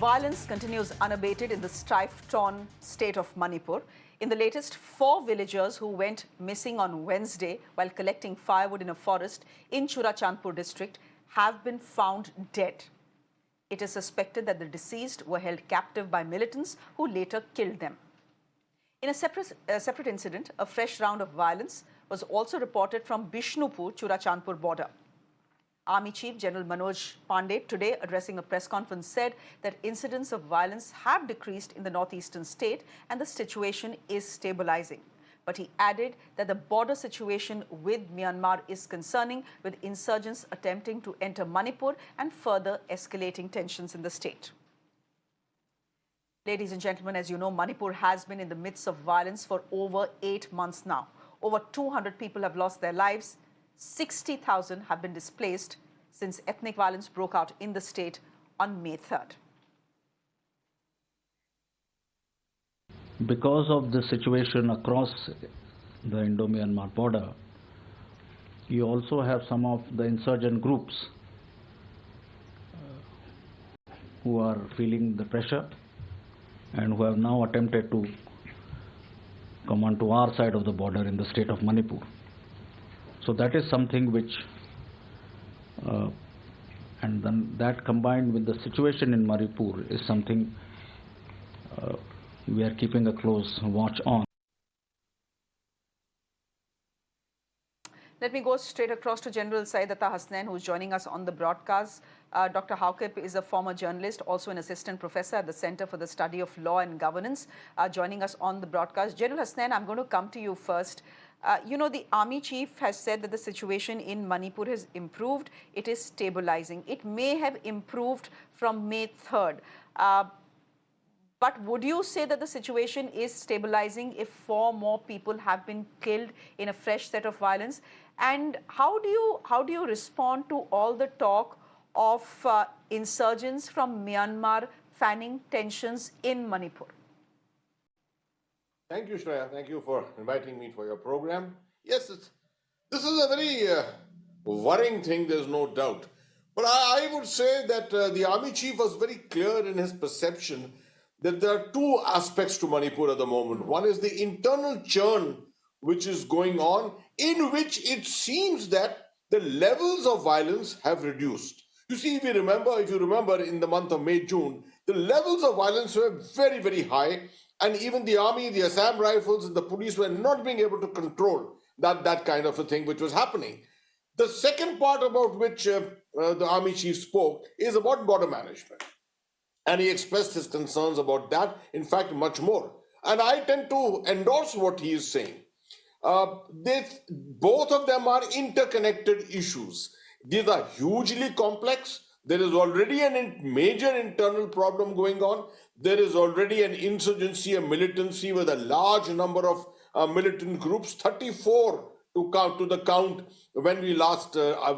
Violence continues unabated in the strife-torn state of Manipur. In the latest, 4 villagers who went missing on Wednesday while collecting firewood in a forest in Churachandpur district have been found dead. It is suspected that the deceased were held captive by militants who later killed them. In a separate incident, a fresh round of violence was also reported from Bishnupur, Churachandpur border. Army Chief General Manoj Pandey, today addressing a press conference, said that incidents of violence have decreased in the northeastern state and the situation is stabilizing. But he added that the border situation with Myanmar is concerning, with insurgents attempting to enter Manipur and further escalating tensions in the state. Ladies and gentlemen, as you know, Manipur has been in the midst of violence for over 8 months now. Over 200 people have lost their lives. 60,000 have been displaced since ethnic violence broke out in the state on May 3rd. Because of the situation across the Indo-Myanmar border, you also have some of the insurgent groups who are feeling the pressure and who have now attempted to come onto our side of the border in the state of Manipur. So that is something which, and then that combined with the situation in Manipur is something we are keeping a close watch on. Let me go straight across to General Saidata Hasnain, who is joining us on the broadcast. Dr. Haotak is a former journalist, also an assistant professor at the Center for the Study of Law and Governance, joining us on the broadcast. General Hasnain, I'm going to come to you first. You know, the Army Chief has said that the situation in Manipur has improved. It is stabilizing. It may have improved from May 3rd. But would you say that the situation is stabilizing if 4 more people have been killed in a fresh set of violence? And how do you respond to all the talk of insurgents from Myanmar fanning tensions in Manipur? Thank you, Shreya. Thank you for inviting me for your program. Yes, this is a very worrying thing, there's no doubt. But I would say that the Army Chief was very clear in his perception that there are 2 aspects to Manipur at the moment. One is the internal churn which is going on, in which it seems that the levels of violence have reduced. You see, if you remember in the month of May, June, the levels of violence were very, very high. And even the army, the Assam Rifles, and the police were not being able to control that kind of a thing which was happening. The second part about which the Army Chief spoke is about border management. And he expressed his concerns about that, in fact, much more. And I tend to endorse what he is saying. Both of them are interconnected issues. These are hugely complex. There is already a major internal problem going on. There is already an insurgency, a militancy with a large number of militant groups, 34 to the count when we last, I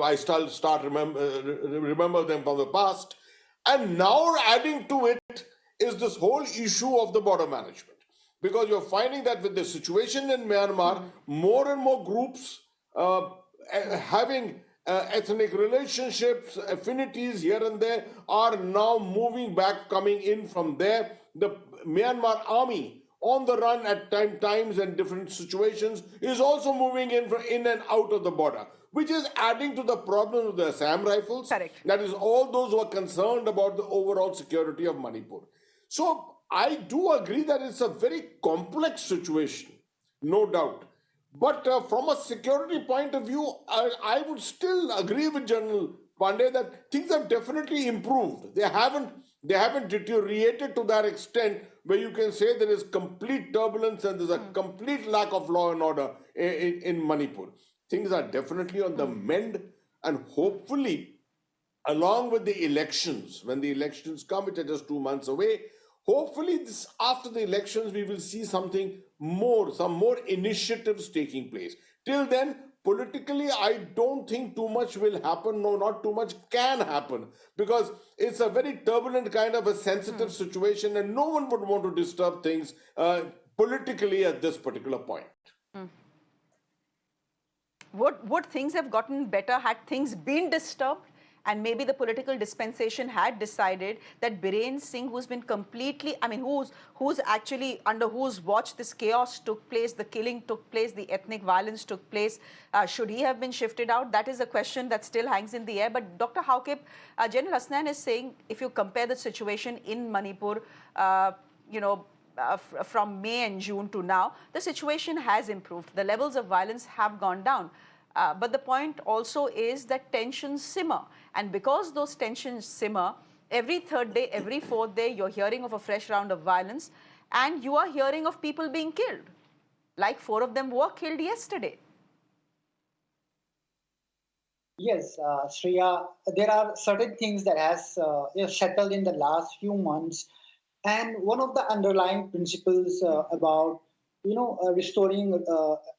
remember them from the past. And now adding to it is this whole issue of the border management. Because you're finding that with the situation in Myanmar, more and more groups having ethnic relationships, affinities here and there are now moving back, coming in from there. The Myanmar army on the run at times and different situations is also moving in and out of the border, which is adding to the problem of the Assam Rifles. Correct. That is all those who are concerned about the overall security of Manipur. So I do agree that it's a very complex situation, no doubt. But from a security point of view, I would still agree with General Pandey that things have definitely improved. They haven't deteriorated to that extent where you can say there is complete turbulence and there's a complete lack of law and order in Manipur. Things are definitely on the mend, and hopefully, along with the elections, when the elections come, which are just 2 months away, hopefully after the elections, we will see some more initiatives taking place. Till then, politically, I don't think too much will happen. No, not too much can happen, because it's a very turbulent kind of a sensitive situation, and no one would want to disturb things politically at this particular point. Would things have gotten better had things been disturbed? And maybe the political dispensation had decided that Biren Singh, who's been completely, I mean, who's actually under whose watch this chaos took place, the killing took place, the ethnic violence took place, should he have been shifted out? That is a question that still hangs in the air. But Dr. Haotak, General Hasnain is saying, if you compare the situation in Manipur, you know, from May and June to now, the situation has improved. The levels of violence have gone down. But the point also is that tensions simmer. And because those tensions simmer, every third day, every fourth day, you're hearing of a fresh round of violence, and you are hearing of people being killed. Like 4 of them were killed yesterday. Yes, Shreya, there are certain things that has settled in the last few months, and one of the underlying principles about restoring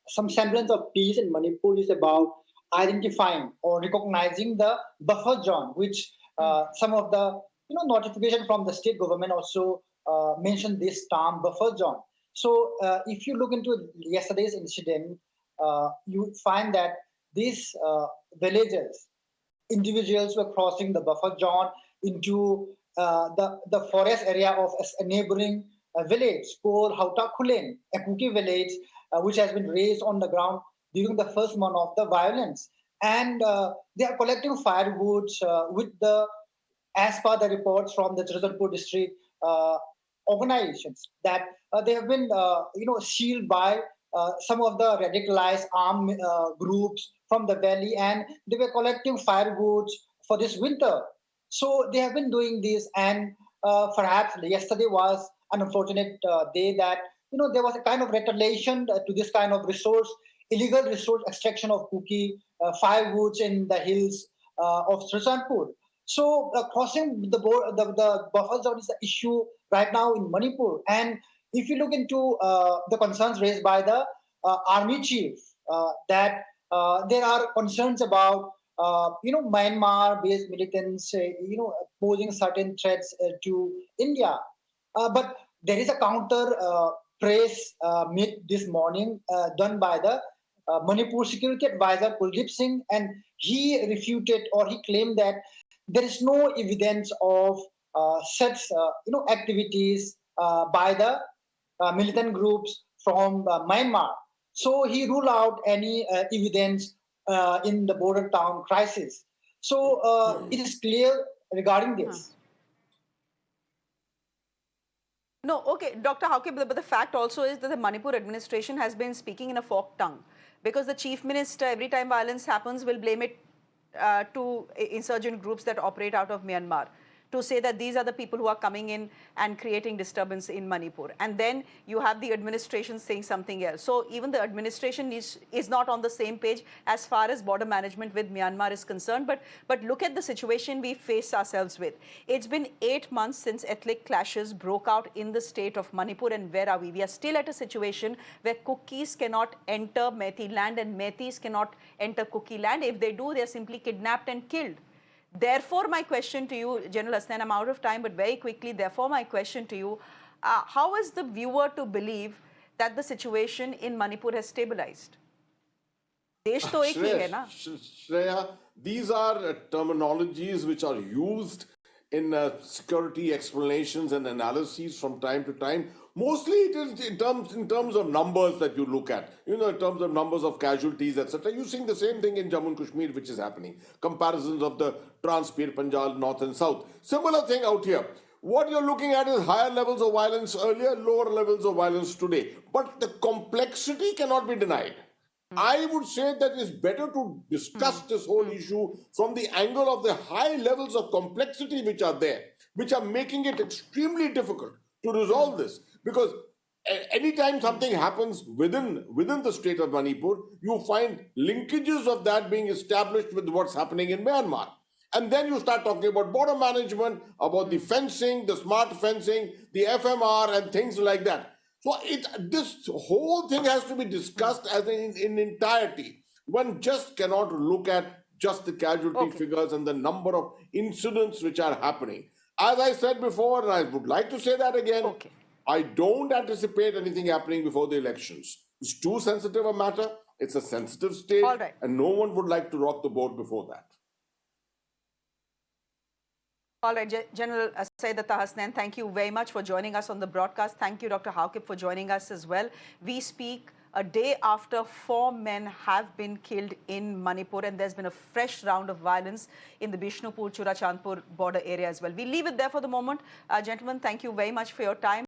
some semblance of peace in Manipur is about identifying or recognizing the buffer zone, which some of the notification from the state government also mentioned this term buffer zone. So if you look into yesterday's incident, you find that these villagers, individuals were crossing the buffer zone into the forest area of a neighboring village called Haotak Phailen, a Kuki village, which has been raised on the ground during the first month of the violence. And they are collecting firewood with the, as per the reports from the Churachandpur district organizations, that they have been, sealed by some of the radicalized armed groups from the valley, and they were collecting firewood for this winter. So they have been doing this, and perhaps yesterday was an unfortunate day that there was a kind of retaliation to this kind of resource, illegal resource extraction of cookie firewoods in the hills of Churachandpur. So crossing the buffer zone is the issue right now in Manipur. And if you look into the concerns raised by the army chief, that there are concerns about Myanmar-based militants, posing certain threats to India. But there is a counter press meet this morning done by the Manipur security advisor Kuldeep Singh, and he refuted, or he claimed that there is no evidence of such activities by the militant groups from Myanmar. So he ruled out any evidence in the border town crisis. So it is clear regarding this. No, okay, Dr. Haotak, but the fact also is that the Manipur administration has been speaking in a forked tongue, because the chief minister, every time violence happens, will blame it to insurgent groups that operate out of Myanmar, to say that these are the people who are coming in and creating disturbance in Manipur. And then you have the administration saying something else. So even the administration is not on the same page as far as border management with Myanmar is concerned. But look at the situation we face ourselves with. It's been 8 months since ethnic clashes broke out in the state of Manipur, and where are we? We are still at a situation where Kukis cannot enter Methi land and Methis cannot enter Kuki land. If they do, they are simply kidnapped and killed. Therefore, my question to you, General Hasnain, I'm out of time, but very quickly, therefore, my question to you, how is the viewer to believe that the situation in Manipur has stabilized? देश तो एक ही है ना? Shreya, these are terminologies which are used in security explanations and analyses from time to time. Mostly it is in terms of numbers that you look at, in terms of numbers of casualties, etc. You're seeing the same thing in Jammu and Kashmir, which is happening. Comparisons of the Trans-Pir Punjab, North and South. Similar thing out here. What you're looking at is higher levels of violence earlier, lower levels of violence today. But the complexity cannot be denied. I would say that it's better to discuss this whole issue from the angle of the high levels of complexity which are there, which are making it extremely difficult to resolve this. Because anytime something happens within the state of Manipur, you find linkages of that being established with what's happening in Myanmar. And then you start talking about border management, about the fencing, the smart fencing, the FMR, and things like that. So this whole thing has to be discussed as in entirety. One just cannot look at just the casualty figures and the number of incidents which are happening. As I said before, and I would like to say that again, I don't anticipate anything happening before the elections. It's too sensitive a matter. It's a sensitive state, and no one would like to rock the boat before that. All right, General Sayyidatta Hasnain, thank you very much for joining us on the broadcast. Thank you, Dr. Haotak, for joining us as well. We speak a day after 4 men have been killed in Manipur, and there's been a fresh round of violence in the Bishnupur, Churachandpur border area as well. We leave it there for the moment. Gentlemen, thank you very much for your time.